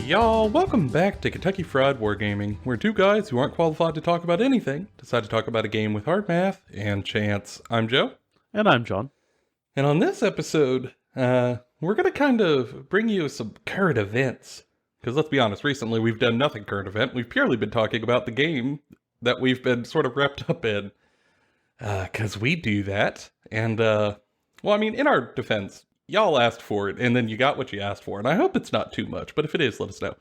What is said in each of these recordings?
Y'all, welcome back to Kentucky Fried Wargaming, where two guys who aren't qualified to talk about anything decide to talk about a game with hard math and chance. I'm Joe. And I'm John. And on this episode, we're going to kind of bring you some current events. Because let's be honest, recently we've done nothing current event. We've purely been talking about the game that we've been sort of wrapped up in. Because we do that. And, well, I mean, in our defense, y'all asked for it, and then you got what you asked for. And I hope it's not too much, but if it is, let us know.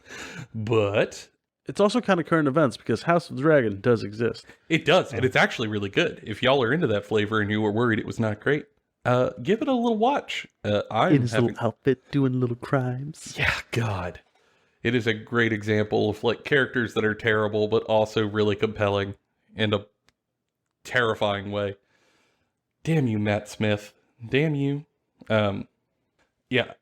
But it's also kind of current events because House of the Dragon does exist. It does, and it's actually really good. If y'all are into that flavor and you were worried it was not great, give it a little watch. In his little outfit doing little crimes. Yeah, God. It is a great example of like characters that are terrible, but also really compelling in a terrifying way. Damn you, Matt Smith. Damn you. Yeah,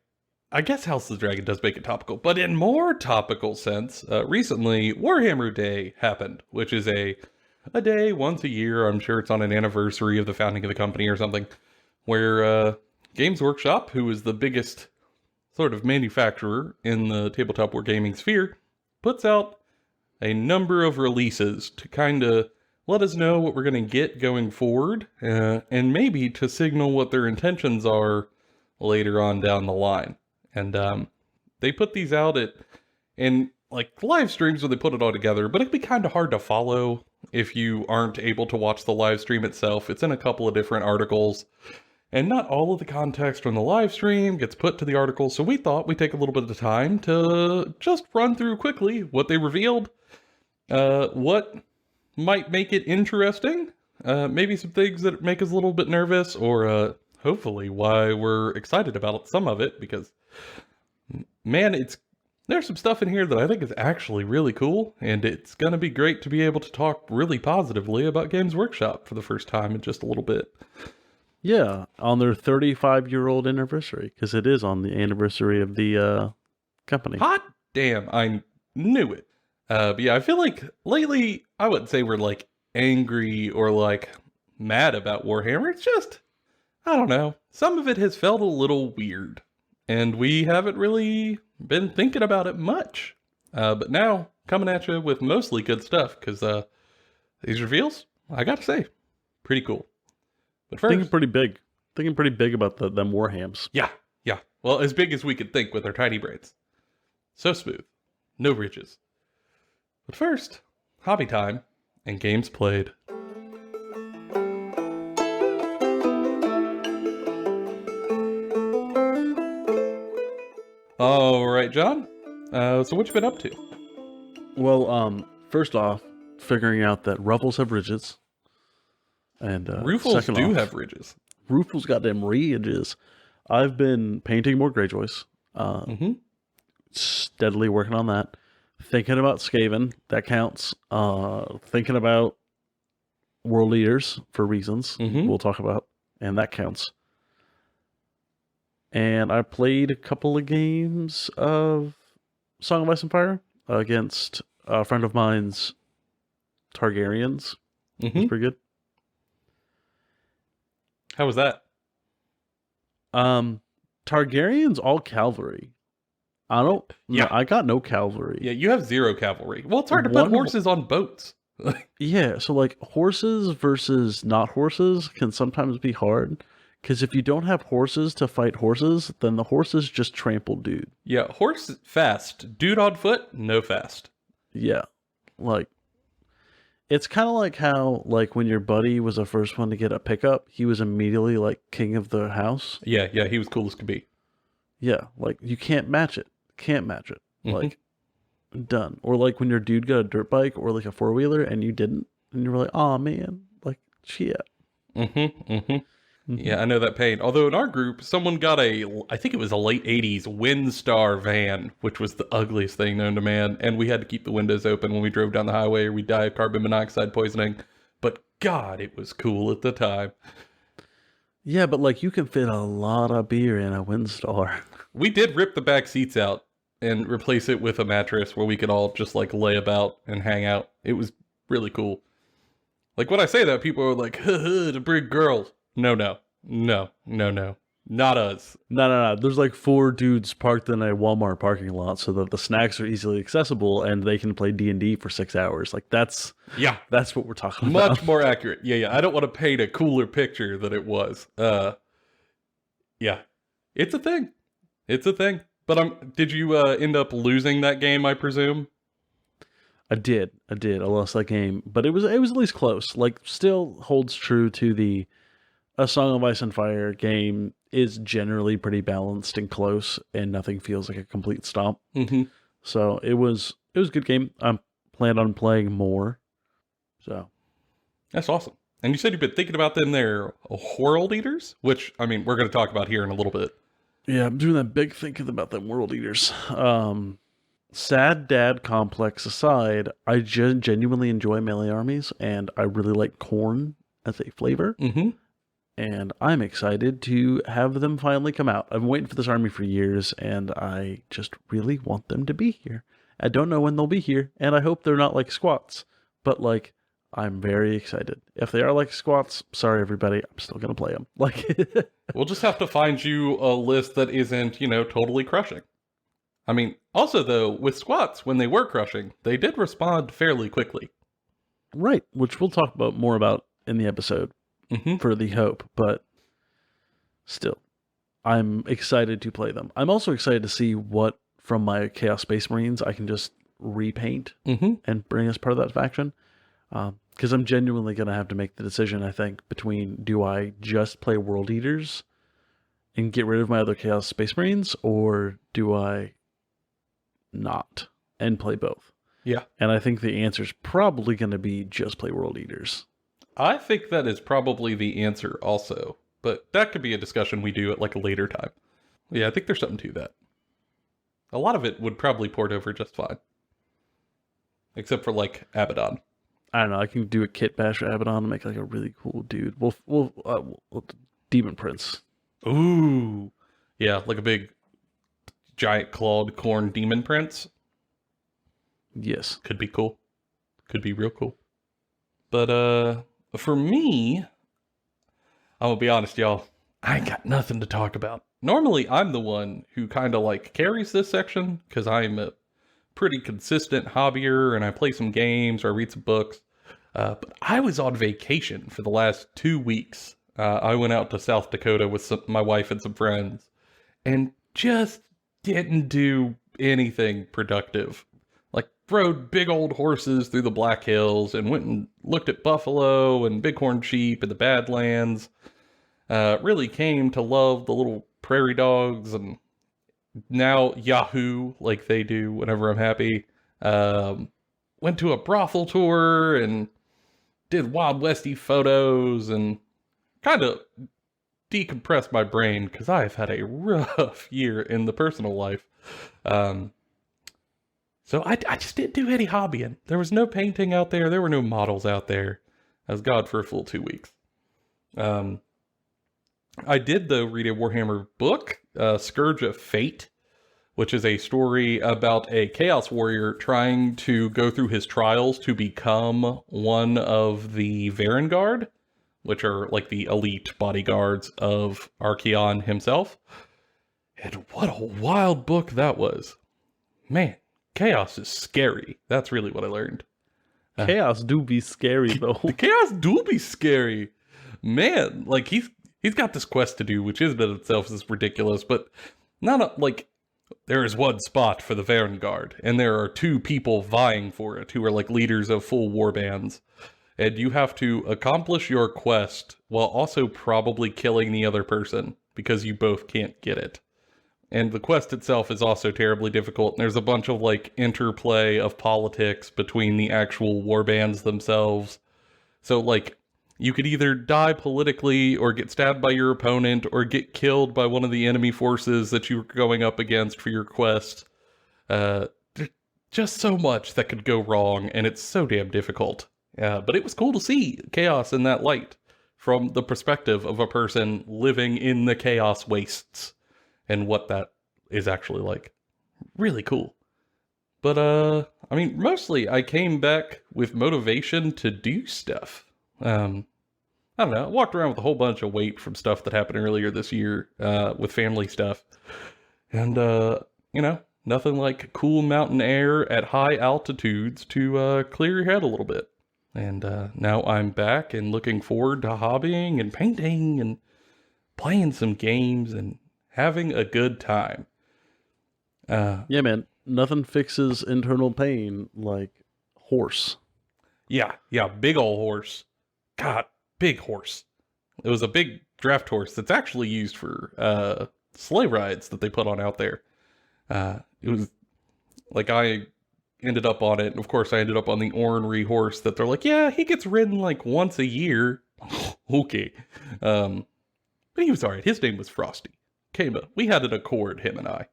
I guess House of the Dragon does make it topical, but in more topical sense, recently Warhammer Day happened, which is a day once a year. I'm sure it's on an anniversary of the founding of the company or something, where Games Workshop, who is the biggest sort of manufacturer in the tabletop wargaming sphere, puts out a number of releases to kind of let us know what we're going to get going forward, and maybe to signal what their intentions are later on down the line. And they put these out in like live streams where they put it all together, but it'd be kind of hard to follow if you aren't able to watch the live stream itself. It's in a couple of different articles, and not all of the context from the live stream gets put to the article, so we thought we'd take a little bit of time to just run through quickly what they revealed, what might make it interesting, maybe some things that make us a little bit nervous, or hopefully why we're excited about some of it, because man, there's some stuff in here that I think is actually really cool, and it's going to be great to be able to talk really positively about Games Workshop for the first time in just a little bit. Yeah, on their 35-year-old anniversary, because it is on the anniversary of the company. Hot damn, I knew it. But yeah, I feel like lately, I wouldn't say we're like angry or like mad about Warhammer. It's just, I don't know. Some of it has felt a little weird, and we haven't really been thinking about it much. But now, coming at you with mostly good stuff, because these reveals, I gotta say, pretty cool. But first, Thinking pretty big about them Warhams. Yeah. Well, as big as we could think with our tiny brains. So smooth. No ridges. But first, hobby time and games played. All right, John. So what you been up to? Well, first off, figuring out that ruffles have ridges. And Ruffles do have ridges. Ruffles got them ridges. I've been painting more Greyjoys. Steadily working on that. Thinking about Skaven, that counts. Thinking about World Leaders for reasons we'll talk about, and that counts. And I played a couple of games of Song of Ice and Fire against a friend of mine's Targaryens. It was pretty good. How was that? Targaryens all cavalry. I got no cavalry. Yeah, you have 0 cavalry. Well, it's hard to put horses on boats. Yeah, so like horses versus not horses can sometimes be hard. Because if you don't have horses to fight horses, then the horses just trample dude. Yeah, horse fast. Dude on foot, no fast. Yeah. Like, it's kind of like how, like, when your buddy was the first one to get a pickup, he was immediately, like, king of the house. Yeah, he was cool as could be. Yeah, like, you can't match it. Like, done. Or, like, when your dude got a dirt bike or, like, a four-wheeler and you didn't, and you were like, oh man, like, shit. Yeah, I know that pain. Although in our group, someone got I think it was a late 80s Windstar van, which was the ugliest thing known to man. And we had to keep the windows open when we drove down the highway or we'd die of carbon monoxide poisoning. But God, it was cool at the time. Yeah, but like you can fit a lot of beer in a Windstar. We did rip the back seats out and replace it with a mattress where we could all just like lay about and hang out. It was really cool. Like when I say that, people are like, to bring girls. No. Not us. No. There's like 4 dudes parked in a Walmart parking lot so that the snacks are easily accessible and they can play D&D for 6 hours. Like that's what we're talking about. Much more accurate. Yeah. I don't want to paint a cooler picture than it was. Yeah. It's a thing. But did you end up losing that game, I presume? I did. I lost that game, but it was at least close. Like, still holds true to A Song of Ice and Fire game is generally pretty balanced and close, and nothing feels like a complete stop. Mm-hmm. So it was a good game. I'm planning on playing more. So that's awesome. And you said you've been thinking about them. They're World Eaters, which I mean we're going to talk about here in a little bit. Yeah, I'm doing that big thinking about them World Eaters. Sad dad complex aside, I genuinely enjoy melee armies, and I really like corn as a flavor. Mm-hmm. And I'm excited to have them finally come out. I've been waiting for this army for years, and I just really want them to be here. I don't know when they'll be here, and I hope they're not like squats. But, like, I'm very excited. If they are like squats, sorry everybody, I'm still going to play them. Like, we'll just have to find you a list that isn't, totally crushing. I mean, also though, with squats, when they were crushing, they did respond fairly quickly. Right, which we'll talk more about in the episode. Mm-hmm. For the hope, but still, I'm excited to play them. I'm also excited to see what from my Chaos Space Marines I can just repaint and bring as part of that faction. Because I'm genuinely going to have to make the decision, I think, between do I just play World Eaters and get rid of my other Chaos Space Marines, or do I not and play both? Yeah. And I think the answer is probably going to be just play World Eaters. I think that is probably the answer also, but that could be a discussion we do at like a later time. Yeah, I think there's something to that. A lot of it would probably port over just fine. Except for like Abaddon. I don't know, I can do a kit bash for Abaddon and make like a really cool dude. We'll Demon Prince. Ooh. Yeah, like a big giant clawed corn demon prince. Yes. Could be cool. Could be real cool. But for me, I'm gonna be honest, y'all, I ain't got nothing to talk about. Normally, I'm the one who kind of like carries this section because I'm a pretty consistent hobbyer and I play some games or I read some books. But I was on vacation for the last 2 weeks. I went out to South Dakota with my wife and some friends and just didn't do anything productive. Rode big old horses through the Black Hills and went and looked at buffalo and bighorn sheep in the Badlands. Really came to love the little prairie dogs and now Yahoo like they do whenever I'm happy. Went to a brothel tour and did Wild Westy photos and kind of decompressed my brain because I've had a rough year in the personal life. So I just didn't do any hobbying. There was no painting out there. There were no models out there. I was gone for a full 2 weeks. I did, though, read a Warhammer book, Scourge of Fate, which is a story about a Chaos Warrior trying to go through his trials to become one of the Varangard, which are like the elite bodyguards of Archaon himself. And what a wild book that was. Man. Chaos is scary. That's really what I learned. Chaos do be scary, though. The chaos do be scary. Man, like, he's got this quest to do, which is in itself is ridiculous, but there is one spot for the Varangard, and there are 2 people vying for it who are, like, leaders of full warbands. And you have to accomplish your quest while also probably killing the other person, because you both can't get it. And the quest itself is also terribly difficult. And there's a bunch of like interplay of politics between the actual warbands themselves. So like you could either die politically or get stabbed by your opponent or get killed by one of the enemy forces that you were going up against for your quest. There's just so much that could go wrong and it's so damn difficult. But it was cool to see chaos in that light from the perspective of a person living in the chaos wastes. And what that is actually like. Really cool. But, I mean, mostly I came back with motivation to do stuff. I don't know. I walked around with a whole bunch of weight from stuff that happened earlier this year, with family stuff. And, nothing like cool mountain air at high altitudes to clear your head a little bit. And now I'm back and looking forward to hobbying and painting and playing some games and having a good time. Yeah, man. Nothing fixes internal pain like horse. Yeah, big ol' horse. God, big horse. It was a big draft horse that's actually used for sleigh rides that they put on out there. It was like I ended up on it, and of course I ended up on the ornery horse that they're like, yeah, he gets ridden like once a year. Okay. But he was alright. His name was Frosty. We had an accord, him and I.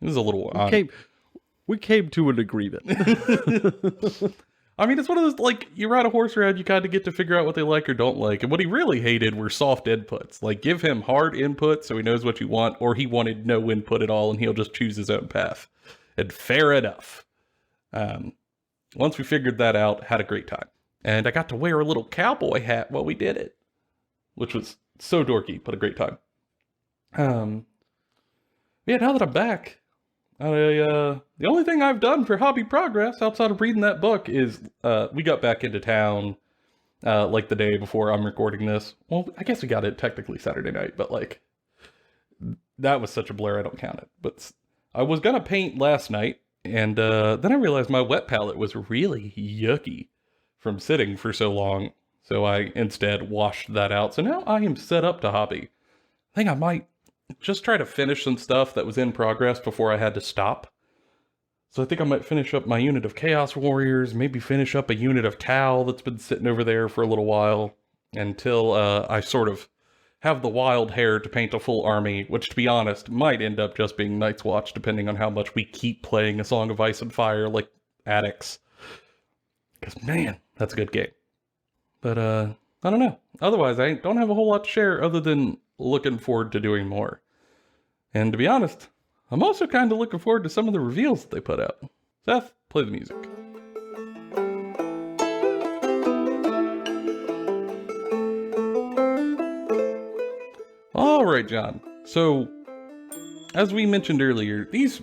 It was a little We came to an agreement. I mean, it's one of those, like, you ride a horse around, you kind of get to figure out what they like or don't like. And what he really hated were soft inputs. Like, give him hard input so he knows what you want, or he wanted no input at all and he'll just choose his own path. And fair enough. Once we figured that out, had a great time. And I got to wear a little cowboy hat while we did it, which was so dorky, but a great time. Yeah, now that I'm back, the only thing I've done for hobby progress outside of reading that book is we got back into town like the day before I'm recording this. Well, I guess we got it technically Saturday night, but like that was such a blur I don't count it. But I was gonna paint last night, and then I realized my wet palette was really yucky from sitting for so long. So I instead washed that out. So now I am set up to hobby. I think I might just try to finish some stuff that was in progress before I had to stop. So I think I might finish up my unit of Chaos Warriors, maybe finish up a unit of Tau that's been sitting over there for a little while, until I sort of have the wild hair to paint a full army, which, to be honest, might end up just being Night's Watch, depending on how much we keep playing A Song of Ice and Fire like addicts. Because, man, that's a good game. But, I don't know. Otherwise, I don't have a whole lot to share other than looking forward to doing more. And to be honest, I'm also kind of looking forward to some of the reveals that they put out. Seth, play the music. All right, John. So, as we mentioned earlier, these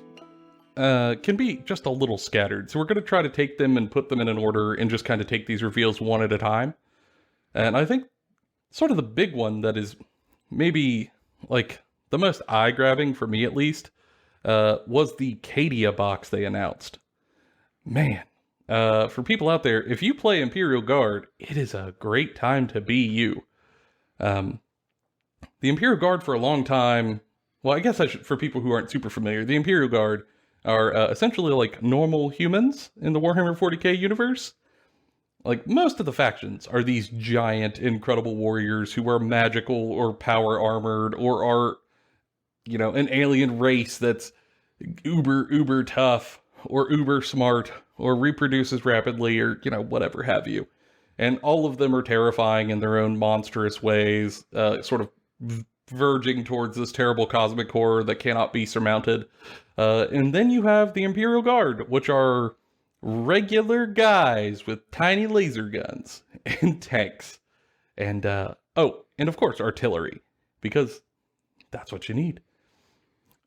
can be just a little scattered. So we're going to try to take them and put them in an order and just kind of take these reveals one at a time. And I think sort of the big one that is maybe like the most eye-grabbing for me at least was the Cadia box they announced. Man, for people out there, if you play Imperial Guard, it is a great time to be you. The Imperial Guard for a long time, well, I guess for people who aren't super familiar, the Imperial Guard are essentially like normal humans in the Warhammer 40k universe. Like, most of the factions are these giant, incredible warriors who are magical or power armored or are, an alien race that's uber tough or uber smart or reproduces rapidly or, whatever have you. And all of them are terrifying in their own monstrous ways, sort of verging towards this terrible cosmic horror that cannot be surmounted. And then you have the Imperial Guard, which are regular guys with tiny laser guns and tanks. And, and of course, artillery, because that's what you need.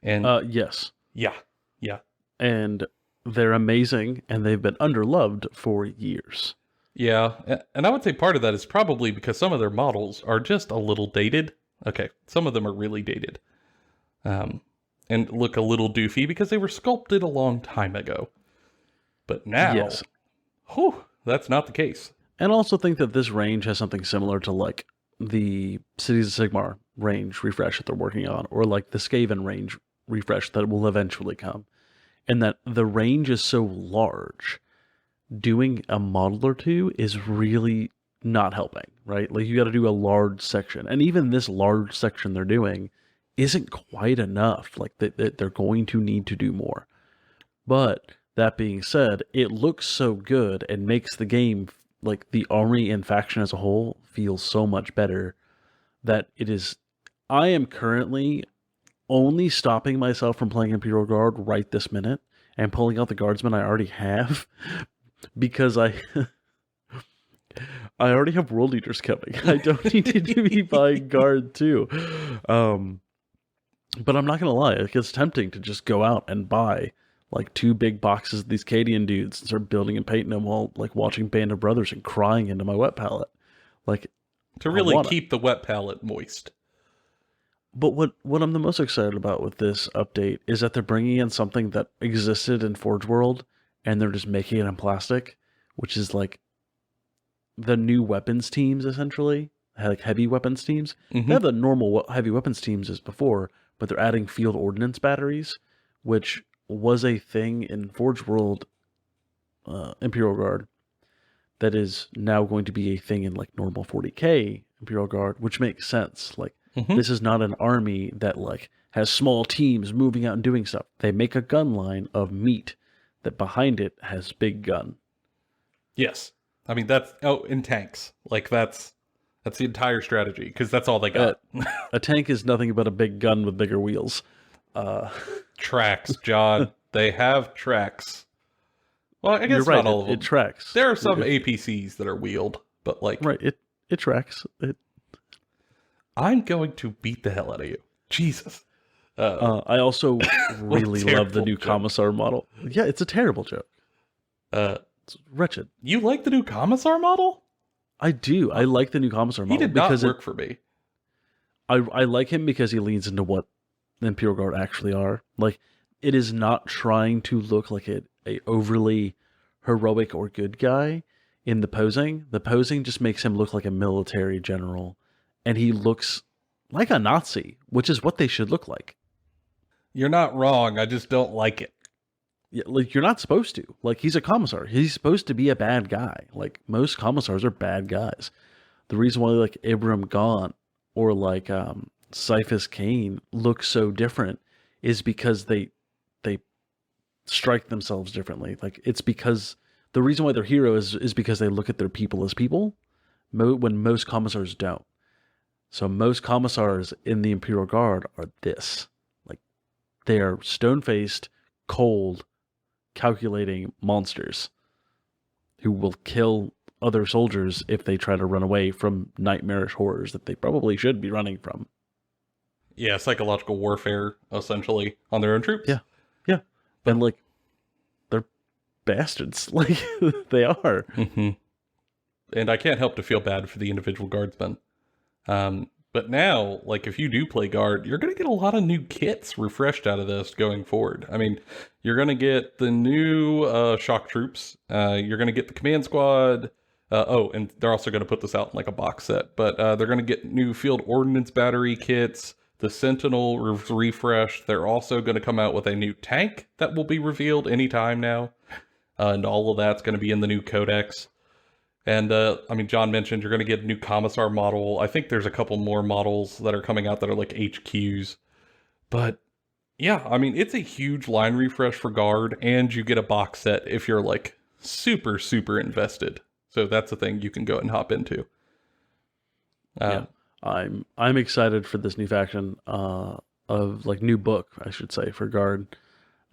And yes. Yeah. And they're amazing, and they've been underloved for years. Yeah, and I would say part of that is probably because some of their models are just a little dated. Okay, some of them are really dated. And look a little doofy because they were sculpted a long time ago. But now, yes, that's not the case. And I also think that this range has something similar to like the Cities of Sigmar range refresh that they're working on, or like the Skaven range refresh that will eventually come. And that the range is so large, doing a model or two is really not helping, right? Like, you got to do a large section. And even this large section they're doing isn't quite enough. Like, they're going to need to do more. But that being said, it looks so good and makes the game, like the army and faction as a whole, feel so much better that it is. I am currently only stopping myself from playing Imperial Guard right this minute and pulling out the guardsmen I already have because I already have World Eaters coming. I don't need to be buying Guard too. But I'm not gonna lie, it gets tempting to just go out and buy like 2 big boxes of these Cadian dudes and start building and painting them while like watching Band of Brothers and crying into my wet palette. Like to really keep the wet palette moist. But what I'm the most excited about with this update is that they're bringing in something that existed in Forge World and they're just making it in plastic, which is like the new weapons teams, essentially, like heavy weapons teams. They have the normal heavy weapons teams as before, but they're adding field ordnance batteries, which was a thing in Forge World Imperial Guard that is now going to be a thing in like normal 40k Imperial Guard, which makes sense. Like, this is not an army that like has small teams moving out and doing stuff. They make a gun line of meat that behind it has big gun. Yes. I mean, that's, in tanks. Like, that's the entire strategy, because that's all they got. A tank is nothing but a big gun with bigger wheels. Tracks, John. They have tracks. Well, I guess You're right, not all of them. It tracks. There are some APCs that are wheeled, but like... Right, it tracks. I'm going to beat the hell out of you. Jesus. I also really love the new Commissar model. Yeah, it's a terrible joke. It's wretched. You like the new Commissar model? I do. I like the new Commissar model. He did not work for me. I like him because he leans into what the Imperial Guard actually are. Like, it is not trying to look like a overly heroic or good guy in the posing. The posing just makes him look like a military general. And he looks like a Nazi, which is what they should look like. You're not wrong. I just don't like it. Yeah, like, you're not supposed to. Like, he's a commissar. He's supposed to be a bad guy. Like, most commissars are bad guys. The reason why, like, Abram Gaunt or, like, Cyphus Cain look so different is because they strike themselves differently. Like, it's because the reason why they're heroes is because they look at their people as people, when most commissars don't. So most commissars in the Imperial Guard are this. Like, they are stone-faced, cold, calculating monsters who will kill other soldiers if they try to run away from nightmarish horrors that they probably should be running from. Yeah, psychological warfare, essentially, on their own troops. Yeah. And, like, they're bastards. Like, they are. And I can't help to feel bad for the individual guardsmen. But now, like, if you do play Guard, you're going to get a lot of new kits refreshed out of this going forward. I mean, you're going to get the new shock troops. You're going to get the command squad. And they're also going to put this out in like a box set. But they're going to get new field ordnance battery kits. The Sentinel refreshed. They're also going to come out with a new tank that will be revealed anytime now. And all of that's going to be in the new codex. And, I mean, John mentioned you're going to get a new Commissar model. I think there's a couple more models that are coming out that are like HQs. But, yeah, I mean, it's a huge line refresh for Guard, and you get a box set if you're, like, super, super invested. So that's a thing you can go and hop into. Yeah, I'm excited for this new faction of, like, new book, I should say, for Guard.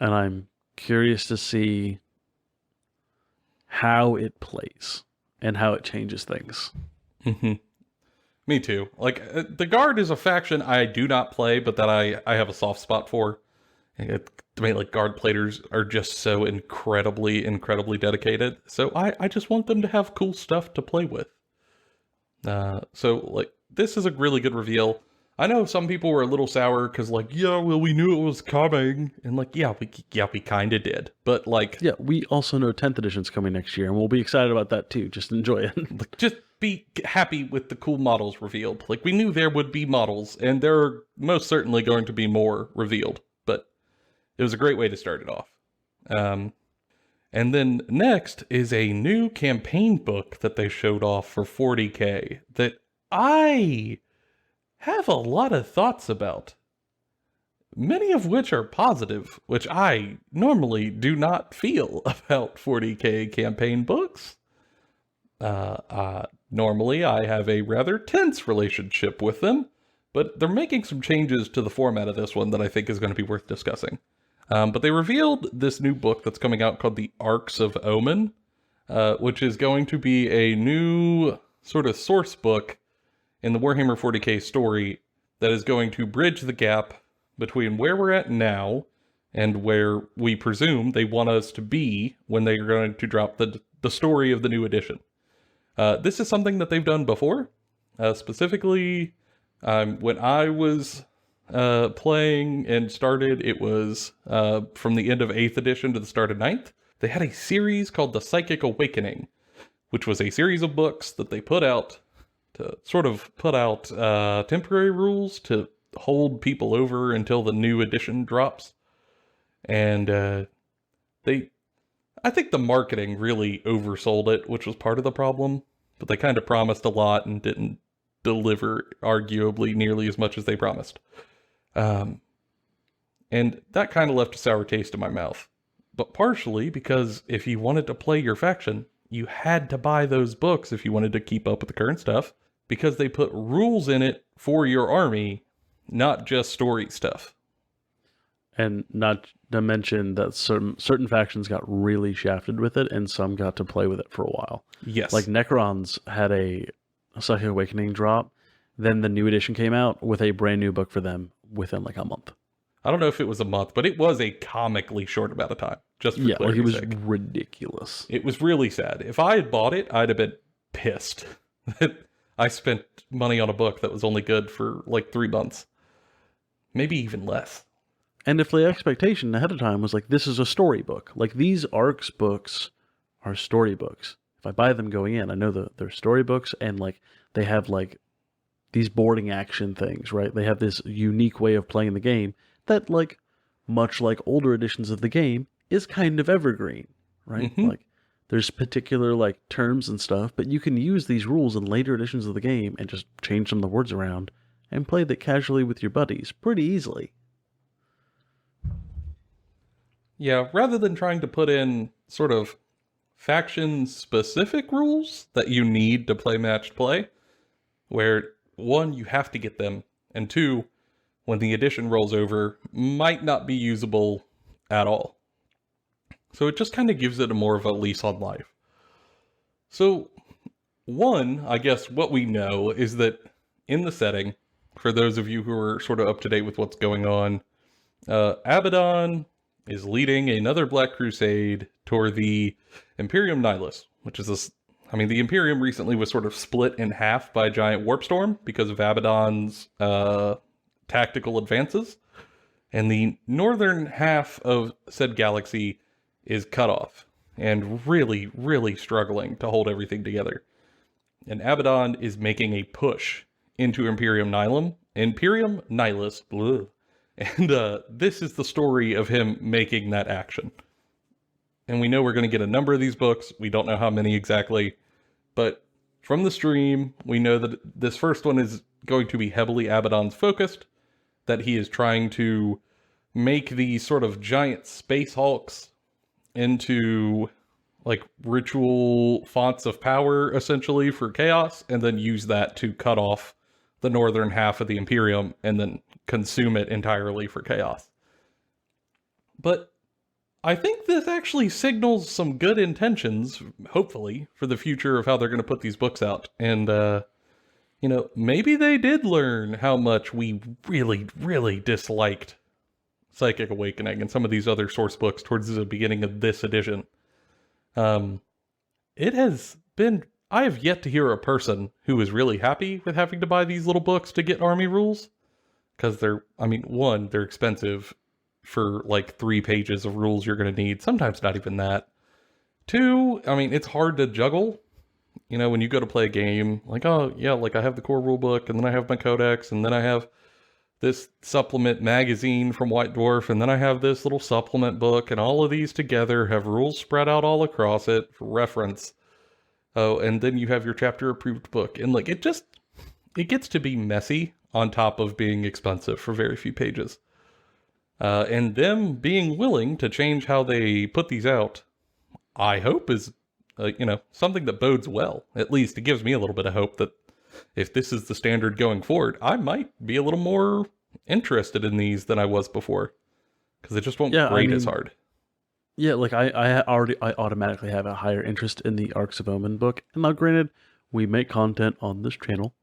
And I'm curious to see how it plays. And how it changes things. Me too. Like, the Guard is a faction I do not play, but that I have a soft spot for. To me, like, Guard players are just so incredibly, incredibly dedicated. So I just want them to have cool stuff to play with. So, like, this is a really good reveal. I know some people were a little sour because, like, yeah, well, we knew it was coming. And, like, yeah, we kind of did. But, like... Yeah, we also know 10th edition's coming next year, and we'll be excited about that, too. Just enjoy it. Like, just be happy with the cool models revealed. Like, we knew there would be models, and there are most certainly going to be more revealed. But it was a great way to start it off. And then next is a new campaign book that they showed off for 40k that I have a lot of thoughts about, many of which are positive, which I normally do not feel about 40k campaign books. Normally I have a rather tense relationship with them, But they're making some changes to the format of this one that I think is going to be worth discussing. But they revealed this new book that's coming out called The Arcs of Omen, which is going to be a new sort of source book in the Warhammer 40k story that is going to bridge the gap between where we're at now and where we presume they want us to be when they are going to drop the story of the new edition. This is something that they've done before. Specifically, when I was playing and started, it was from the end of 8th edition to the start of 9th. They had a series called The Psychic Awakening, which was a series of books that they put out to sort of put out temporary rules to hold people over until the new edition drops. And I think the marketing really oversold it, which was part of the problem. But they kind of promised a lot and didn't deliver arguably nearly as much as they promised. And that kind of left a sour taste in my mouth. But partially because if you wanted to play your faction, you had to buy those books if you wanted to keep up with the current stuff, because they put rules in it for your army, not just story stuff. And not to mention that certain factions got really shafted with it, and some got to play with it for a while. Yes. Like Necrons had a Psychic Awakening drop, then the new edition came out with a brand new book for them within like a month. I don't know if it was a month, but it was a comically short amount of time. Just for like it was sake. ridiculous. It was really sad. If I had bought it, I'd have been pissed that I spent money on a book that was only good for like 3 months. Maybe even less. And if the expectation ahead of time was like, this is a storybook, like these ARCs books are storybooks. If I buy them going in, I know that they're storybooks, and like they have like these boarding action things, right? They have this unique way of playing the game that, like, much like older editions of the game, is kind of evergreen, right? Mm-hmm. Like there's particular like terms and stuff, but you can use these rules in later editions of the game and just change some of the words around and play that casually with your buddies pretty easily. Yeah, rather than trying to put in sort of faction-specific rules that you need to play matched play, where, 1, you have to get them, and 2, when the edition rolls over, might not be usable at all. So it just kind of gives it a more of a lease on life. So, 1, I guess what we know is that in the setting, for those of you who are sort of up to date with what's going on, Abaddon is leading another Black Crusade toward the Imperium Nihilus, which is this. I mean, the Imperium recently was sort of split in half by a giant warp storm because of Abaddon's tactical advances, and the northern half of said galaxy is cut off and really, really struggling to hold everything together. And Abaddon is making a push into Imperium Nihilus, bleh. And this is the story of him making that action. And we know we're going to get a number of these books. We don't know how many exactly. But from the stream, we know that this first one is going to be heavily Abaddon's focused. That he is trying to make these sort of giant space hulks into like ritual fonts of power, essentially, for chaos. And then use that to cut off the northern half of the Imperium and then consume it entirely for chaos. But I think this actually signals some good intentions, hopefully, for the future of how they're going to put these books out. And, maybe they did learn how much we really, really disliked Psychic Awakening and some of these other source books towards the beginning of this edition. It has been... I have yet to hear a person who is really happy with having to buy these little books to get army rules. Because they're expensive for like 3 pages of rules you're going to need. Sometimes not even that. 2, it's hard to juggle. When you go to play a game, like, oh, yeah, like I have the core rule book, and then I have my codex, and then I have this supplement magazine from White Dwarf, and then I have this little supplement book, and all of these together have rules spread out all across it for reference. Oh, and then you have your chapter approved book. And like, it gets to be messy on top of being expensive for very few pages. And them being willing to change how they put these out, I hope is, something that bodes well. At least it gives me a little bit of hope that if this is the standard going forward, I might be a little more interested in these than I was before. Because it just won't grade as hard. Yeah, like I automatically have a higher interest in the Arcs of Omen book. And now granted, we make content on this channel.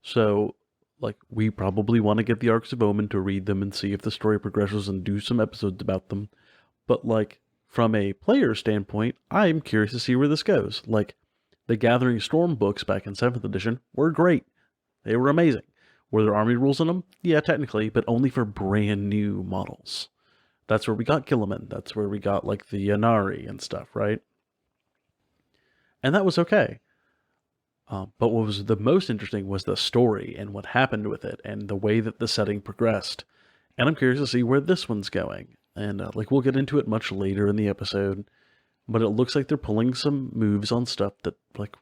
So like we probably want to get the Arcs of Omen to read them and see if the story progresses and do some episodes about them. But like from a player standpoint, I'm curious to see where this goes. Like the Gathering Storm books back in 7th edition were great. They were amazing. Were there army rules in them? Yeah, technically, but only for brand new models. That's where we got Gilliman. That's where we got like the Yanari and stuff, right? And that was okay. But what was the most interesting was the story and what happened with it and the way that the setting progressed. And I'm curious to see where this one's going. And like we'll get into it much later in the episode, but it looks like they're pulling some moves on stuff that like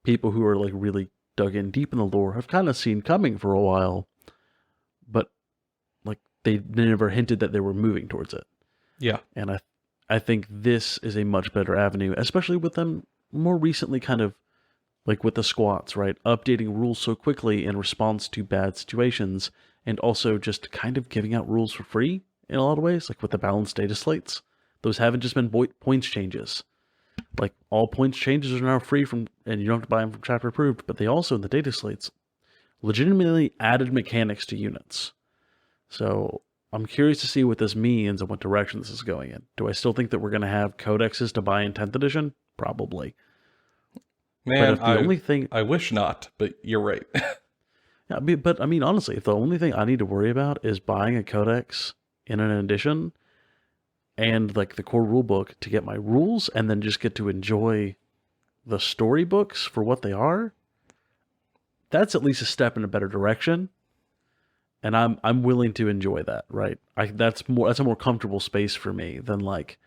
people who are like really dug in deep in the lore have kind of seen coming for a while, but like they never hinted that they were moving towards it. Yeah. And I think this is a much better avenue, especially with them more recently kind of like with the squats, right? Updating rules so quickly in response to bad situations, and also just kind of giving out rules for free in a lot of ways, like with the balanced data slates. Those haven't just been points changes. Like all points changes are now free from, and you don't have to buy them from chapter approved, but they also in the data slates legitimately added mechanics to units. So I'm curious to see what this means and what direction this is going in. Do I still think that we're going to have codexes to buy in 10th edition? Probably. Man, I wish not, but you're right. Yeah, but I mean, honestly, if the only thing I need to worry about is buying a codex in an edition and like the core rule book to get my rules and then just get to enjoy the storybooks for what they are, that's at least a step in a better direction. And I'm willing to enjoy that, right? That's a more comfortable space for me than like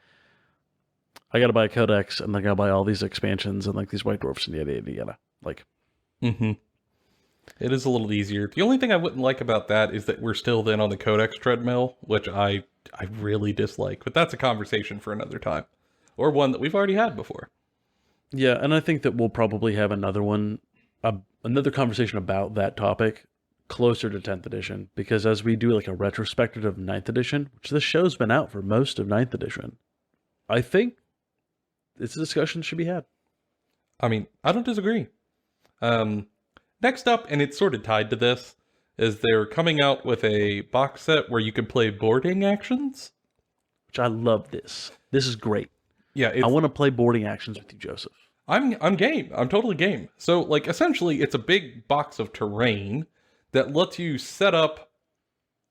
I gotta buy a codex and then I gotta buy all these expansions and like these white dwarfs and yada yada yada. Like it is a little easier. The only thing I wouldn't like about that is that we're still then on the codex treadmill, which I really dislike. But that's a conversation for another time. Or one that we've already had before. Yeah, and I think that we'll probably have another one, another conversation about that topic closer to 10th edition, because as we do like a retrospective of 9th edition, which this show's been out for most of 9th edition, I think it's a discussion should be had. I mean, I don't disagree. Next up, and it's sort of tied to this, is they're coming out with a box set where you can play boarding actions. Which I love this. This is great. Yeah, I want to play boarding actions with you, Joseph. I'm game. I'm totally game. So, like, essentially, it's a big box of terrain that lets you set up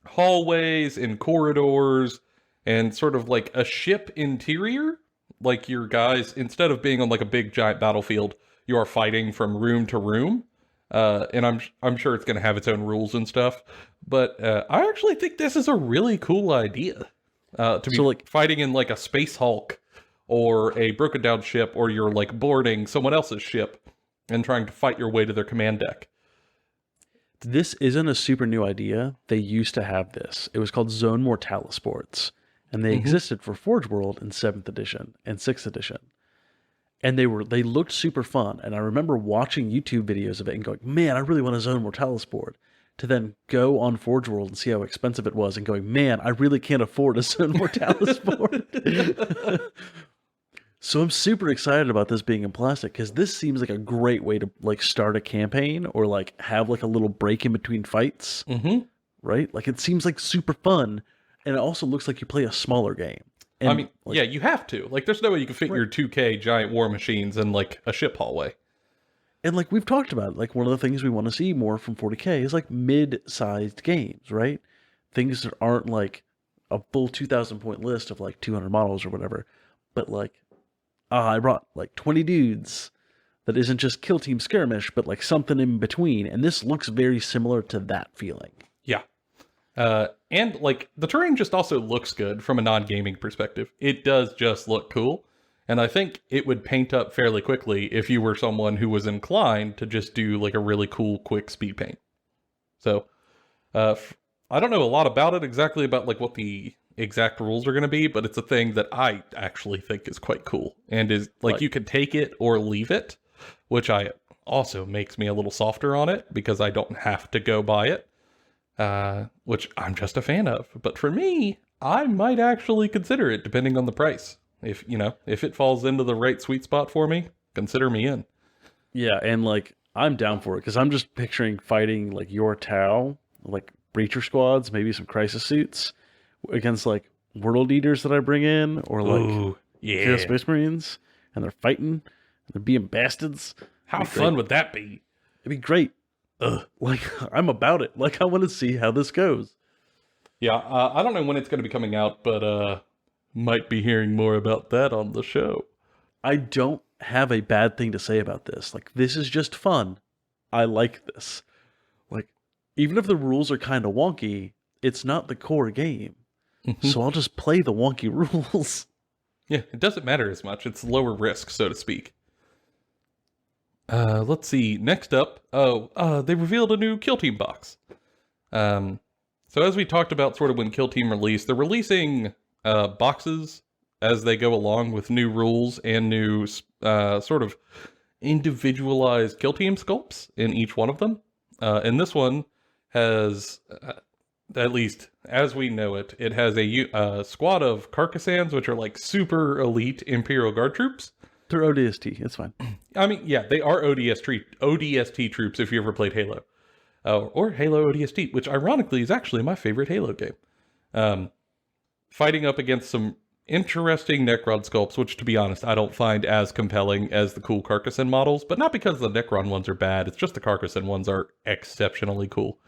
hallways and corridors and sort of like a ship interior. Like your guys, instead of being on like a big giant battlefield, you are fighting from room to room. And I'm sure it's going to have its own rules and stuff. But I actually think this is a really cool idea. To be like fighting in like a Space Hulk or a broken down ship, or you're like boarding someone else's ship and trying to fight your way to their command deck. This isn't a super new idea. They used to have this. It was called Zone Mortalis boards. And they existed for Forge World in 7th edition and 6th edition. And they looked super fun. And I remember watching YouTube videos of it and going, man, I really want a Zone Mortalis board. To then go on Forge World and see how expensive it was and going, man, I really can't afford a Zone Mortalis board. So I'm super excited about this being in plastic, because this seems like a great way to like start a campaign or like have like a little break in between fights. Right? Like it seems like super fun. And it also looks like you play a smaller game. And, I mean, like, yeah, you have to. Like, there's no way you can fit your 2K giant war machines in, like, a ship hallway. And, like, we've talked about, like, one of the things we want to see more from 40K is, like, mid-sized games, right? Things that aren't, like, a full 2,000-point list of, like, 200 models or whatever. But, like, I brought, like, 20 dudes that isn't just Kill Team Skirmish, but, like, something in between. And this looks very similar to that feeling. Yeah. And, like, the terrain just also looks good from a non-gaming perspective. It does just look cool. And I think it would paint up fairly quickly if you were someone who was inclined to just do, like, a really cool, quick speed paint. So, I don't know a lot about it, exactly about, like, what the exact rules are going to be, but it's a thing that I actually think is quite cool. And is, like, you can take it or leave it, which I also makes me a little softer on it because I don't have to go buy it, which I'm just a fan of. But for me, I might actually consider it depending on the price. If it falls into the right sweet spot for me, consider me in. Yeah, and like I'm down for it because I'm just picturing fighting like your Tau, like breacher squads, maybe some crisis suits against like world eaters that I bring in, or like Ooh, yeah. Chaos Space Marines, and they're fighting, and they're being bastards. How fun would that be? It'd be great. Like I'm about it. Like I want to see how this goes. Yeah, I don't know when it's going to be coming out, but might be hearing more about that on the show. I don't have a bad thing to say about this. Like, this is just fun. I like this. Like, even if the rules are kind of wonky, it's not the core game. So I'll just play the wonky rules. Yeah, it doesn't matter as much. It's lower risk, so to speak. Let's see. Next up, they revealed a new Kill Team box. So as we talked about sort of when Kill Team released, they're releasing boxes as they go along with new rules and new sort of individualized Kill Team sculpts in each one of them. And this one has, at least as we know it, it has a squad of Carcassans, which are like super elite Imperial Guard troops. They're ODST. It's fine. I mean, yeah, they are ODST troops if you ever played Halo. Or Halo ODST, which ironically is actually my favorite Halo game. Fighting up against some interesting Necron sculpts, which to be honest, I don't find as compelling as the cool Carcassan models, but not because the Necron ones are bad, it's just the Carcassan ones are exceptionally cool.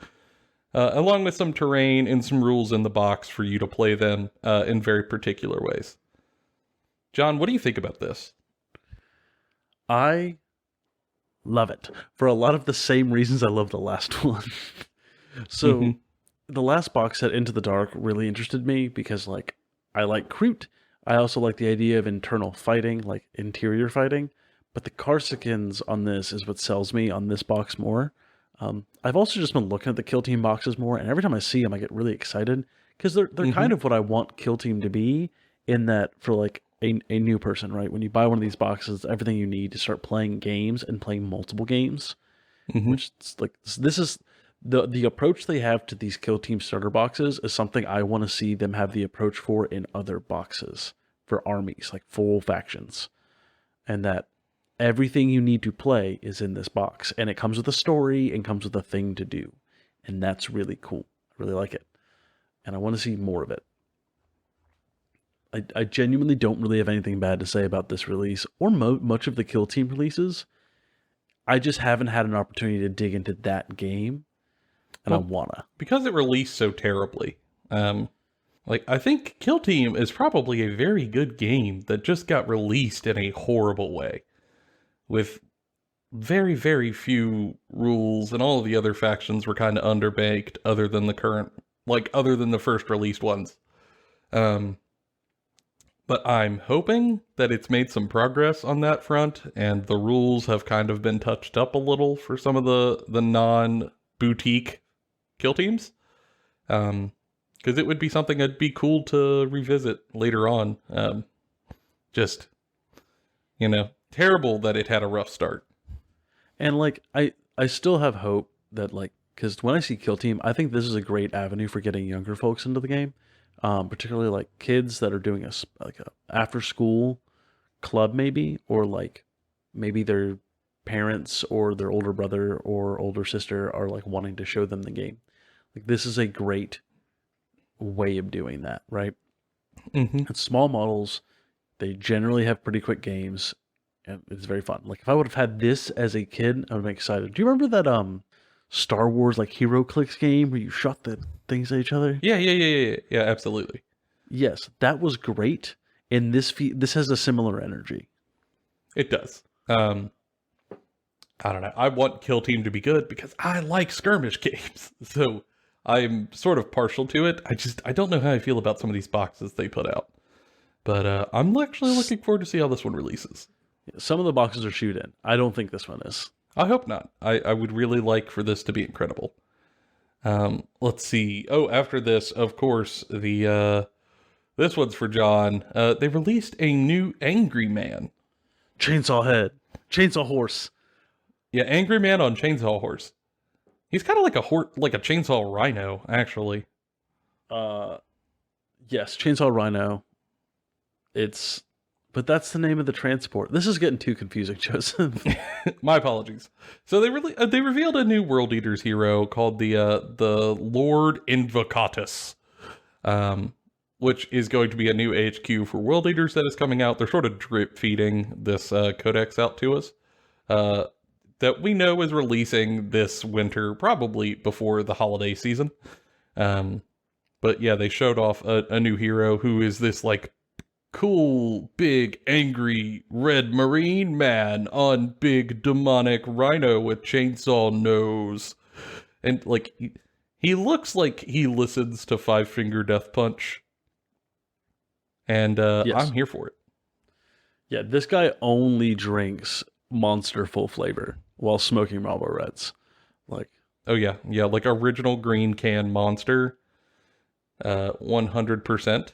Along with some terrain and some rules in the box for you to play them in very particular ways. John, what do you think about this? I love it for a lot of the same reasons I love the last one. So the last box set, Into the Dark, really interested me because like I like Kroot. I also like the idea of internal fighting, like interior fighting. But the Carsicans on this is what sells me on this box more. I've also just been looking at the Kill Team boxes more, and every time I see them, I get really excited because they're kind of what I want Kill Team to be. In that, for like a new person, right? When you buy one of these boxes, everything you need to start playing games and playing multiple games. Which is like this is the approach they have to these Kill Team starter boxes is something I want to see them have the approach for in other boxes for armies, like full factions, and that everything you need to play is in this box, and it comes with a story and comes with a thing to do, and that's really cool. I really like it, and I want to see more of it. I genuinely don't really have anything bad to say about this release or much of the Kill Team releases. I just haven't had an opportunity to dig into that game, and I wanna. Because it released so terribly. I think Kill Team is probably a very good game that just got released in a horrible way. With very, very few rules, and all of the other factions were kind of underbaked other than the first released ones. But I'm hoping that it's made some progress on that front, and the rules have kind of been touched up a little for some of the non-boutique Kill Teams. Because it would be something that'd be cool to revisit later on. Terrible that it had a rough start. And like, I still have hope that like, because when I see Kill Team, I think this is a great avenue for getting younger folks into the game. Particularly like kids that are doing a after school club maybe, or like maybe their parents or their older brother or older sister are like wanting to show them the game. Like this is a great way of doing that, right? And small models, they generally have pretty quick games, and it's very fun. Like if I would have had this as a kid, I would have been excited. Do you remember that Star Wars like Hero Clicks game where you shot the things at each other? Yeah, absolutely. Yes, that was great. And this has a similar energy. It does. I don't know. I want Kill Team to be good because I like skirmish games. So I'm sort of partial to it. I don't know how I feel about some of these boxes they put out. But I'm actually looking forward to see how this one releases. Some of the boxes are shoot in. I don't think this one is. I hope not. I would really like for this to be incredible. Let's see. Oh, after this, of course, this one's for John. They released a new Angry Man. Chainsaw head. Chainsaw horse. Yeah, Angry Man on Chainsaw Horse. He's kind of like like a chainsaw rhino, actually. Uh, yes, Chainsaw Rhino. But that's the name of the transport. This is getting too confusing, Joseph. My apologies. So they revealed a new World Eaters hero called the Lord Invocatus, which is going to be a new HQ for World Eaters that is coming out. They're sort of drip feeding this codex out to us. That we know is releasing this winter, probably before the holiday season. But yeah, they showed off a new hero who is this like cool, big, angry red marine man on big demonic rhino with chainsaw nose. And like he looks like he listens to Five Finger Death Punch. And Yes. I'm here for it. Yeah, this guy only drinks Monster full flavor while smoking Marlboro Reds. Like, oh yeah, like original green can Monster, 100%.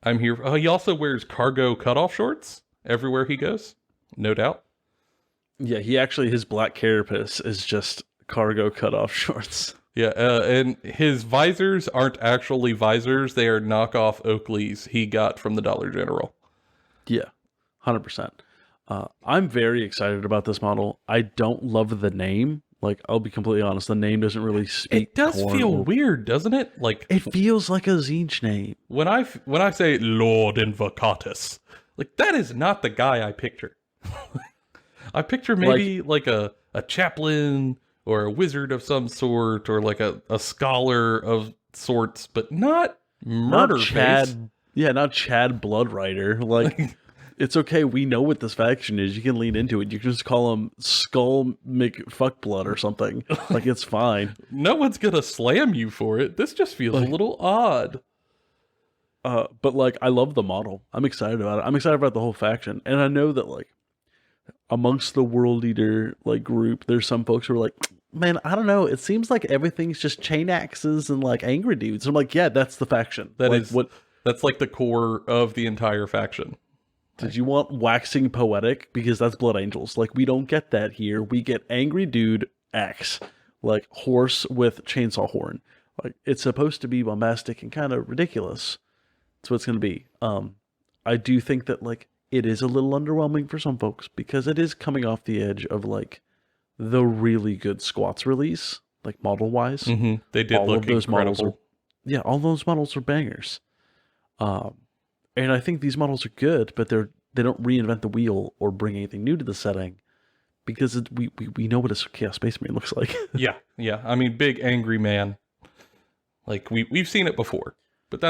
I'm here. Oh, he also wears cargo cutoff shorts everywhere he goes, no doubt. yeah, his black carapace is just cargo cutoff shorts. Yeah, and his visors aren't actually visors; they are knockoff Oakleys he got from the Dollar General. Yeah, 100%. I'm very excited about this model. I don't love the name. Like, I'll be completely honest, the name doesn't really speak. It does feel weird, doesn't it? Like it feels like a Zinch name. When I say Lord Invocatus, like that is not the guy I picture. I picture maybe like a chaplain or a wizard of some sort, or like a scholar of sorts, but not murder face. Yeah, not Chad Bloodrider. Like, it's okay. We know what this faction is. You can lean into it. You can just call him Skull McFuckblood or something. Like, it's fine. No one's gonna slam you for it. This just feels a little odd. But like, I love the model. I'm excited about it. I'm excited about the whole faction, and I know that like amongst the World Eater like group, there's some folks who are like, man, I don't know. It seems like everything's just chain axes and like angry dudes. I'm like, yeah, that's the faction. That's like the core of the entire faction. Did you want waxing poetic? Because that's Blood Angels. Like, we don't get that here. We get angry dude axe, like horse with chainsaw horn. Like, it's supposed to be bombastic and kind of ridiculous. That's what it's going to be. I do think that like it is a little underwhelming for some folks because it is coming off the edge of like the really good Squats release, like model wise. Mm-hmm. They did look incredible. All those models are bangers. And I think these models are good, but they don't reinvent the wheel or bring anything new to the setting because we know what a Chaos Space Marine looks like. yeah. I mean, big angry man. Like we've seen it before, but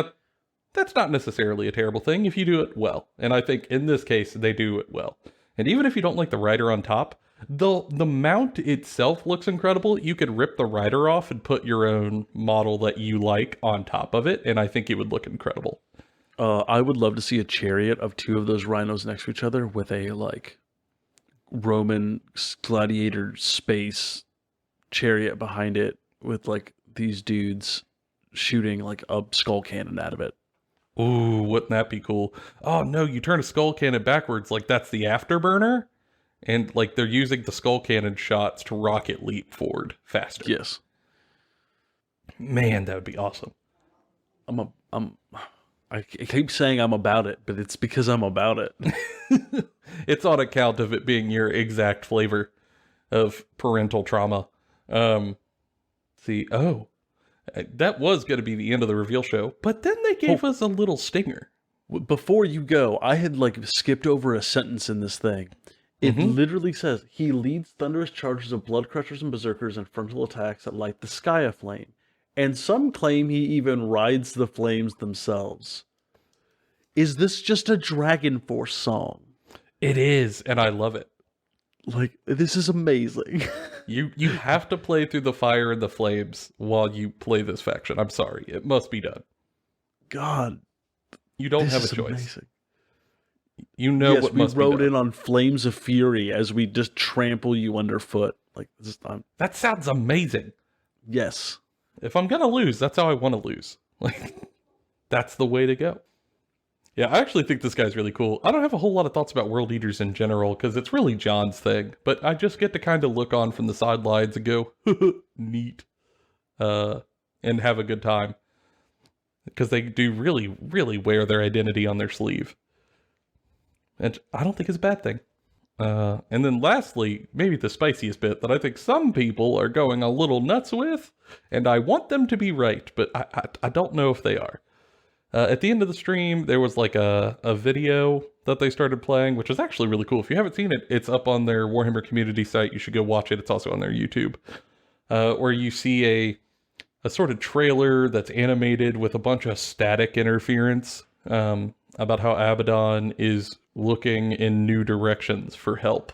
that's not necessarily a terrible thing if you do it well. And I think in this case they do it well. And even if you don't like the rider on top, the mount itself looks incredible. You could rip the rider off and put your own model that you like on top of it, and I think it would look incredible. I would love to see a chariot of two of those rhinos next to each other with a like Roman gladiator space chariot behind it with like these dudes shooting like a skull cannon out of it. Ooh, wouldn't that be cool? Oh no, you turn a skull cannon backwards, like that's the afterburner, and like they're using the skull cannon shots to rocket leap forward faster. Yes. Man, that would be awesome. I keep saying I'm about it, but it's because I'm about it. It's on account of it being your exact flavor of parental trauma. That was going to be the end of the reveal show, but then they gave us a little stinger. Before you go, I had like skipped over a sentence in this thing. It literally says, he leads thunderous charges of blood crushers and berserkers and frontal attacks that light the sky aflame. And some claim he even rides the flames themselves. Is this just a Dragon Force song? It is, and I love it. Like, this is amazing. You have to play through the fire and the flames while you play this faction. I'm sorry. It must be done. God. You don't have a choice. Amazing. You know what must be done. We rode in on flames of fury as we just trample you underfoot. Like, that sounds amazing. Yes. If I'm going to lose, that's how I want to lose. Like, that's the way to go. Yeah, I actually think this guy's really cool. I don't have a whole lot of thoughts about World Eaters in general, because it's really John's thing, but I just get to kind of look on from the sidelines and go, neat, uh, and have a good time. Because they do really, really wear their identity on their sleeve. And I don't think it's a bad thing. And then lastly, maybe the spiciest bit that I think some people are going a little nuts with, and I want them to be right, but I don't know if they are. At the end of the stream, there was like a video that they started playing, which is actually really cool. If you haven't seen it, it's up on their Warhammer community site. You should go watch it. It's also on their YouTube. Where you see a sort of trailer that's animated with a bunch of static interference about how Abaddon is looking in new directions for help.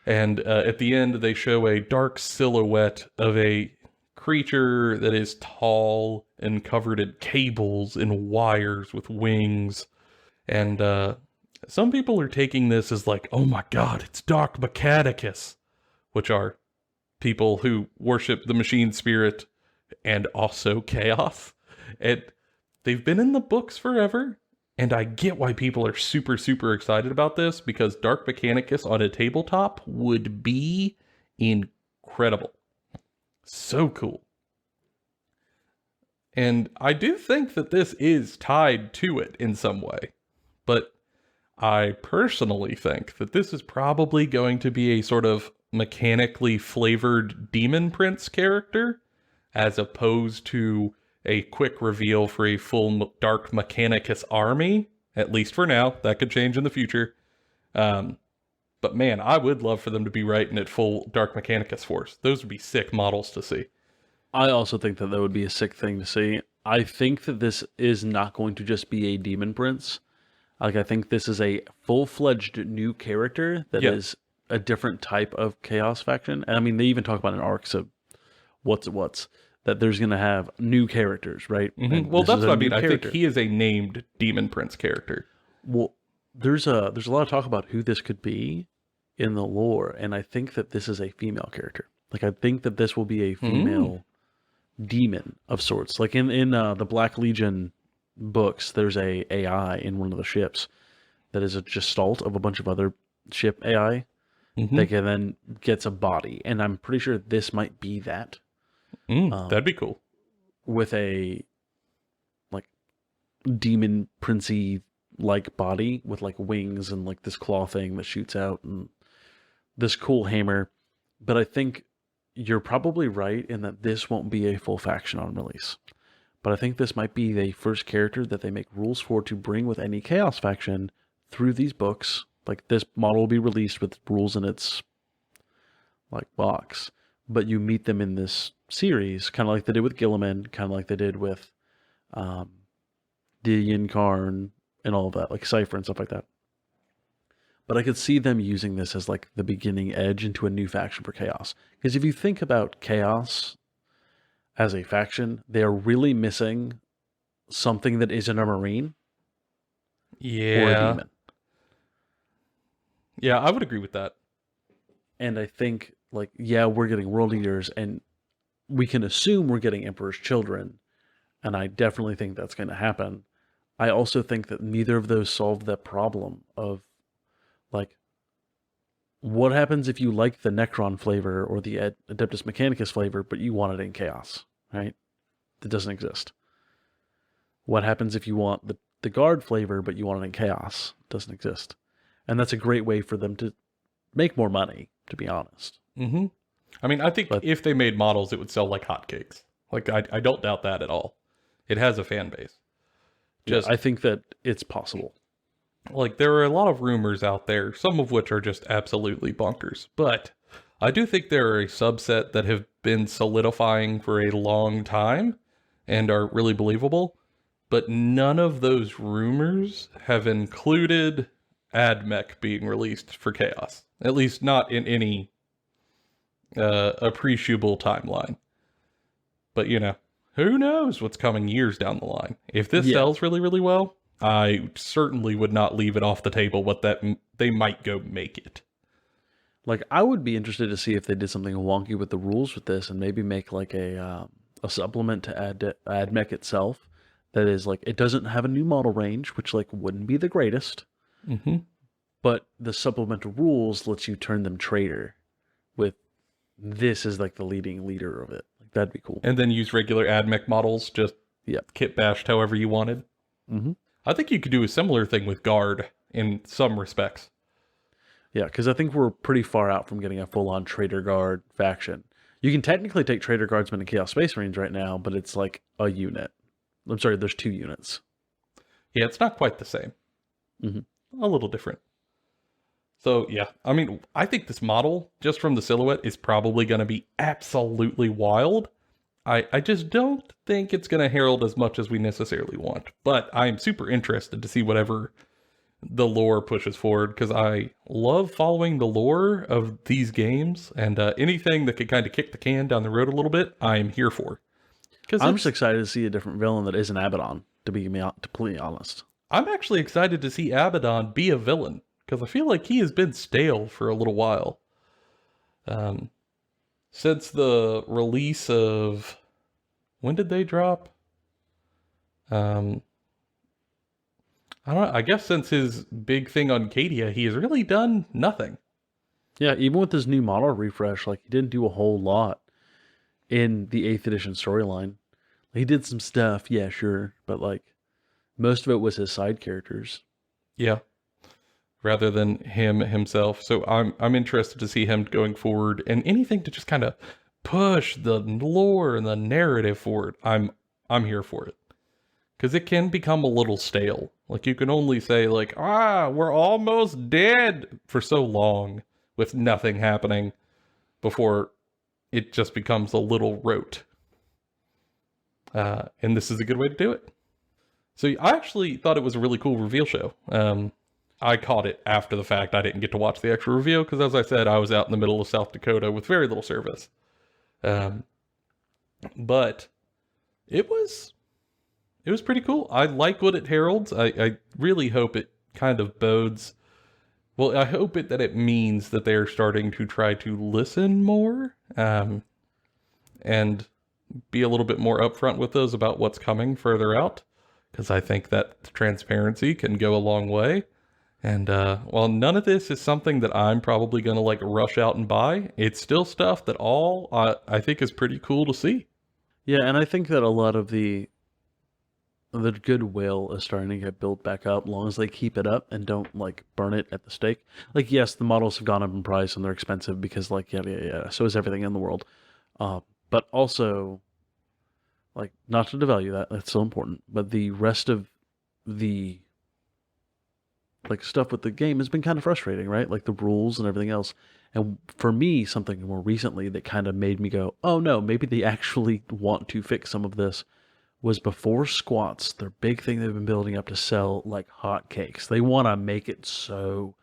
And at the end, they show a dark silhouette of a creature that is tall and covered in cables and wires with wings. And some people are taking this as like, oh my god, it's Dark Mechanicus, which are people who worship the machine spirit and also chaos. And they've been in the books forever. And I get why people are super, super excited about this, because Dark Mechanicus on a tabletop would be incredible. So cool. And I do think that this is tied to it in some way. But I personally think that this is probably going to be a sort of mechanically flavored Demon Prince character, as opposed to a quick reveal for a full Dark Mechanicus army, at least for now. That could change in the future. But man, I would love for them to be writing at full Dark Mechanicus force. Those would be sick models to see. I also think that would be a sick thing to see. I think that this is not going to just be a Demon Prince. Like, I think this is a full-fledged new character that is a different type of Chaos faction. And I mean, they even talk about an arc, so what's that there's going to have new characters, right? Mm-hmm. Well, that's what I mean. I think he is a named Demon Prince character. Well, there's a lot of talk about who this could be in the lore, and I think that this is a female character. Like, I think that this will be a female demon of sorts. Like in the Black Legion books, there's a AI in one of the ships that is a gestalt of a bunch of other ship AI that can then gets a body, and I'm pretty sure this might be that. That'd be cool. With a like demon princey like body with like wings and like this claw thing that shoots out and this cool hammer. But I think you're probably right in that this won't be a full faction on release. But I think this might be the first character that they make rules for to bring with any Chaos faction through these books. Like, this model will be released with rules in its like box, but you meet them in this series, kind of like they did with Gilliman, kind of like they did with Dillian Karn and all of that, like Cypher and stuff like that. But I could see them using this as like the beginning edge into a new faction for Chaos. Because if you think about Chaos as a faction, they are really missing something that isn't a Marine or a Demon. Yeah, I would agree with that. And I think, like, yeah, we're getting World Eaters, and we can assume we're getting Emperor's Children, and I definitely think that's going to happen. I also think that neither of those solve the problem of, like, what happens if you like the Necron flavor or the Adeptus Mechanicus flavor, but you want it in Chaos, right? That doesn't exist. What happens if you want the Guard flavor, but you want it in Chaos? It doesn't exist. And that's a great way for them to make more money, to be honest. Mm-hmm. I mean, I think if they made models, it would sell like hotcakes. Like, I don't doubt that at all. It has a fan base. Just, I think that it's possible. Like, there are a lot of rumors out there, some of which are just absolutely bonkers. But I do think there are a subset that have been solidifying for a long time and are really believable. But none of those rumors have included AdMech being released for Chaos. At least not in any appreciable timeline. But, you know, who knows what's coming years down the line. If this sells really, really well, I certainly would not leave it off the table what that they might go make it. Like, I would be interested to see if they did something wonky with the rules with this and maybe make like a supplement to AdMech itself that is like, it doesn't have a new model range, which like wouldn't be the greatest, Mm-hmm. but the supplemental rules lets you turn them trader with this is like the leading leader of it. Like that'd be cool. And then use regular AdMech models, just kit bashed however you wanted. Mm-hmm. I think you could do a similar thing with Guard in some respects. Yeah, because I think we're pretty far out from getting a full-on Trader Guard faction. You can technically take Trader Guardsmen and Chaos Space Marines right now, but it's like a unit. I'm sorry, there's 2 units. Yeah, it's not quite the same. Mm-hmm. A little different. So, yeah. I mean, I think this model, just from the silhouette, is probably going to be absolutely wild. I just don't think it's going to herald as much as we necessarily want. But I'm super interested to see whatever the lore pushes forward, because I love following the lore of these games, and anything that could kind of kick the can down the road a little bit, I'm here for. I'm just excited to see a different villain that isn't Abaddon, to be completely honest. I'm actually excited to see Abaddon be a villain, because I feel like he has been stale for a little while. Since the release of... When did they drop? I don't know. I guess since his big thing on Cadia, he has really done nothing. Yeah, even with his new model refresh, like he didn't do a whole lot in the 8th edition storyline. He did some stuff, yeah, sure, but like most of it was his side characters. Yeah. Rather than him himself. So I'm interested to see him going forward, and anything to just kind of push the lore and the narrative forward. I'm here for it. Because it can become a little stale. Like, you can only say, like, we're almost dead for so long with nothing happening before it just becomes a little rote. And this is a good way to do it. So I actually thought it was a really cool reveal show. I caught it after the fact. I didn't get to watch the actual reveal because, as I said, I was out in the middle of South Dakota with very little service. But it was pretty cool. I like what it heralds. I really hope it kind of bodes... Well, I hope that it means that they're starting to try to listen more, and be a little bit more upfront with us about what's coming further out, because I think that transparency can go a long way. And while none of this is something that I'm probably going to like rush out and buy, it's still stuff that I think is pretty cool to see. Yeah, and I think that a lot of the goodwill is starting to get built back up, as long as they keep it up and don't like burn it at the stake. Like, yes, the models have gone up in price and they're expensive because like, yeah, so is everything in the world. But also, like, not to devalue that, that's so important, but the rest of the like stuff with the game has been kind of frustrating, right? Like the rules and everything else. And for me, something more recently that kind of made me go, oh no, maybe they actually want to fix some of this, was before squats, their big thing they've been building up to sell like hotcakes. They want to make it so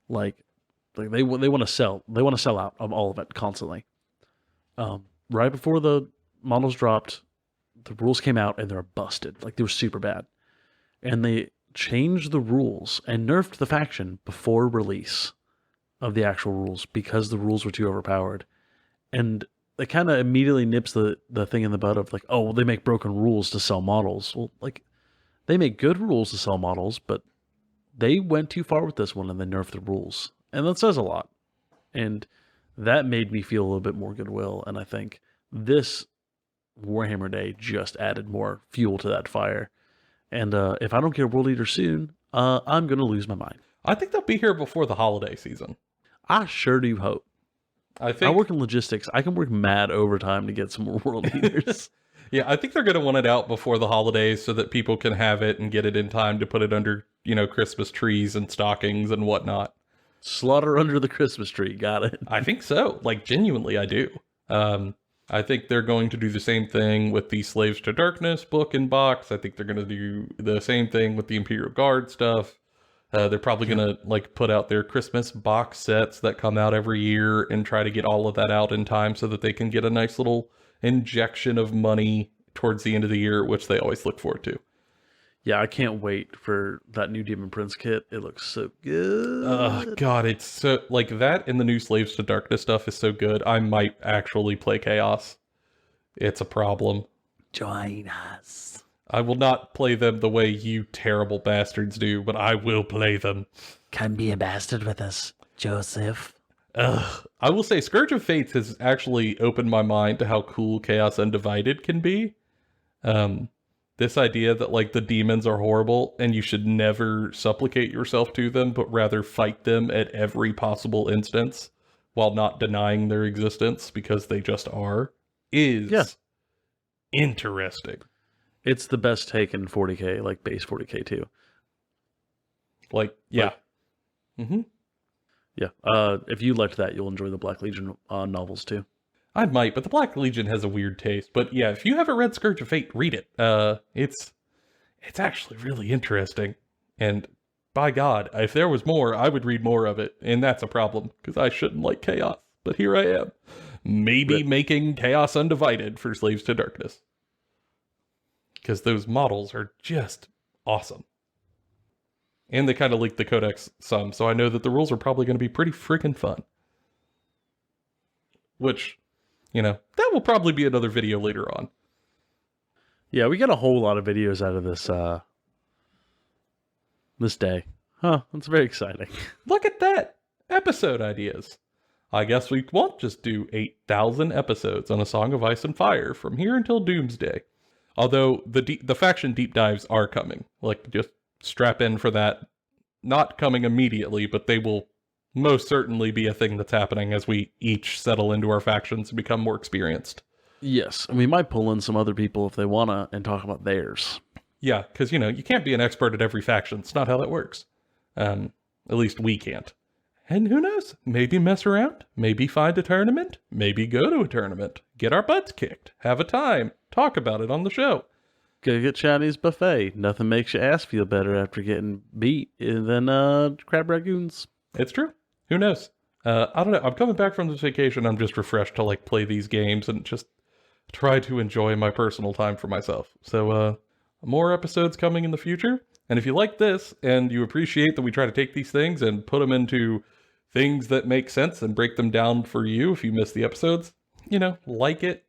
like they want to sell out of all of it constantly. Right before the models dropped, the rules came out and they're busted. Like, they were super bad. And they changed the rules and nerfed the faction before release of the actual rules because the rules were too overpowered. And it kind of immediately nips the thing in the bud of like, oh, well, they make broken rules to sell models. Well, like, they make good rules to sell models, but they went too far with this one and they nerfed the rules. And that says a lot. And that made me feel a little bit more goodwill. And I think this Warhammer Day just added more fuel to that fire. And if I don't get a World Eater soon, I'm going to lose my mind. I think they'll be here before the holiday season. I sure do hope. I work in logistics. I can work mad overtime to get some more World Eaters. Yeah, I think they're going to want it out before the holidays so that people can have it and get it in time to put it under, Christmas trees and stockings and whatnot. Slaughter under the Christmas tree. Got it. I think so. Like, genuinely, I do. I think they're going to do the same thing with the Slaves to Darkness book and box. I think they're going to do the same thing with the Imperial Guard stuff. They're probably going to like put out their Christmas box sets that come out every year and try to get all of that out in time so that they can get a nice little injection of money towards the end of the year, which they always look forward to. Yeah, I can't wait for that new Demon Prince kit. It looks so good. Oh, God, it's so... Like, that and the new Slaves to Darkness stuff is so good. I might actually play Chaos. It's a problem. Join us. I will not play them the way you terrible bastards do, but I will play them. Come be a bastard with us, Joseph. Ugh. I will say Scourge of Fates has actually opened my mind to how cool Chaos Undivided can be. This idea that, like, the demons are horrible and you should never supplicate yourself to them, but rather fight them at every possible instance while not denying their existence because they just are, is interesting. It's the best take in 40k, like base 40k too. Like, yeah. Yeah. If you liked that, you'll enjoy the Black Legion novels too. I might, but the Black Legion has a weird taste. But yeah, if you haven't read Scourge of Fate, read it. It's actually really interesting. And by God, if there was more, I would read more of it. And that's a problem, because I shouldn't like chaos. But here I am. Maybe making Chaos Undivided for Slaves to Darkness. Because those models are just awesome. And they kind of leaked the codex some, so I know that the rules are probably going to be pretty freaking fun. Which, you know, that will probably be another video later on. Yeah, we got a whole lot of videos out of this this day. Huh, that's very exciting. Look at that! Episode ideas. I guess we won't just do 8,000 episodes on A Song of Ice and Fire from here until Doomsday. Although the faction deep dives are coming. Like, just strap in for that. Not coming immediately, but they will most certainly be a thing that's happening as we each settle into our factions and become more experienced. Yes, and we might pull in some other people if they wanna and talk about theirs. Yeah, because, you know, you can't be an expert at every faction. It's not how that works. At least we can't. And who knows? Maybe mess around. Maybe find a tournament. Maybe go to a tournament. Get our butts kicked. Have a time. Talk about it on the show. Go get Chinese buffet. Nothing makes your ass feel better after getting beat than crab ragoons. It's true. Who knows? I don't know. I'm coming back from this vacation. I'm just refreshed to, like, play these games and just try to enjoy my personal time for myself. So, more episodes coming in the future. And if you like this and you appreciate that we try to take these things and put them into things that make sense and break them down for you if you miss the episodes, you know, like it,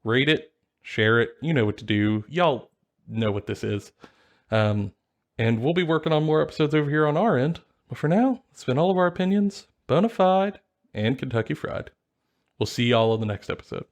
rate it, share it. You know what to do. Y'all know what this is. And we'll be working on more episodes over here on our end. But for now, it's been all of our opinions, bona fide, and Kentucky Fried. We'll see y'all in the next episode.